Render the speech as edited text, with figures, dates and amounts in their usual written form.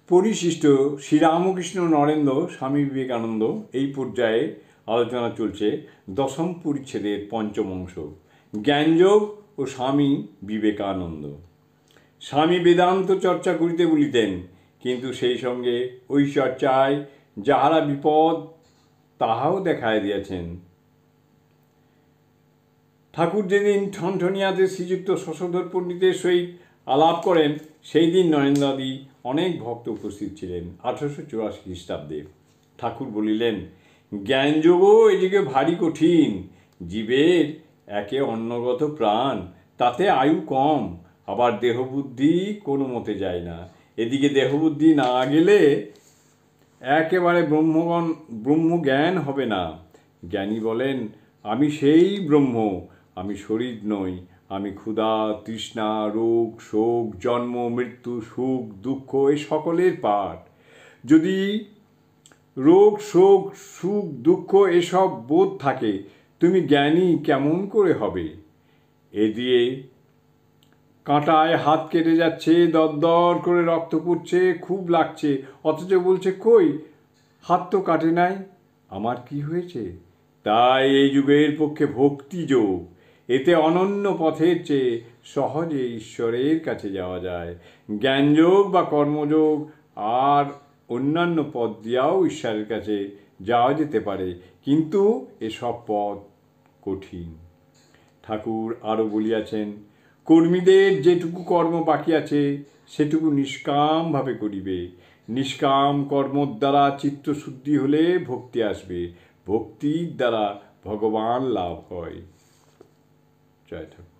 পরিশিষ্ট শ্রীরামকৃষ্ণ নরেন্দ্র স্বামী বিবেকানন্দ এই পর্যায়ে আলোচনা চলছে দশম পরিচ্ছেদের পঞ্চম অংশ, জ্ঞানযোগ ও স্বামী বিবেকানন্দ। স্বামী বেদান্ত চর্চা করিতে বলিতেন, কিন্তু সেই সঙ্গে ওই চর্চায় যাহারা বিপদ তাহাও দেখায় দিয়াছেন। ঠাকুর যেদিন ঠনঠনিয়াতে শ্রীযুক্ত শশধর পণ্ডিতের সহিত আলাপ করেন, সেই দিন নরেন্দ্রাদি অনেক ভক্ত উপস্থিত ছিলেন। 1884 খ্রিস্টাব্দে। ঠাকুর বলিলেন, জ্ঞানযোগও এদিকে ভারী কঠিন। জীবের একে অন্নগত প্রাণ, তাতে আয়ু কম, আবার দেহবুদ্ধি কোনো মতে যায় না। এদিকে দেহবুদ্ধি না গেলে একেবারে ব্রহ্মজ্ঞান হবে না। জ্ঞানী বলেন, আমি সেই ব্রহ্ম, আমি শরীর নই, আমি ক্ষুধা, তৃষ্ণা, রোগ, শোক, জন্ম, মৃত্যু, সুখ, দুঃখ এ সকলের পাঠ। যদি রোগ, শোক, সুখ, দুঃখ এসব বোধ থাকে, তুমি জ্ঞানী কেমন করে হবে? এ দিয়ে কাঁটায় হাত কেটে যাচ্ছে, দরদর করে রক্ত পড়ছে, খুব লাগছে, অথচ বলছে কই, হাত তো কাটে নাই, আমার কি হয়েছে? তাই এই যুগের পক্ষে ভক্তিযোগ, এতে অনন্য পথের চেয়ে সহজে ঈশ্বরের কাছে যাওয়া যায়। জ্ঞানযোগ বা কর্মযোগ আর অন্যান্য পথ দিয়াও ঈশ্বরের কাছে যাওয়া যেতে পারে, কিন্তু এসব পথ কঠিন। ঠাকুর আরও বলিয়াছেন, কর্মীদের যেটুকু কর্ম বাকি আছে সেটুকু নিষ্কামভাবে করিবে। নিষ্কাম কর্মর দ্বারা চিত্তশুদ্ধি হলে ভক্তি আসবে, ভক্তির দ্বারা ভগবান লাভ হয়। জয় ঠাকুর।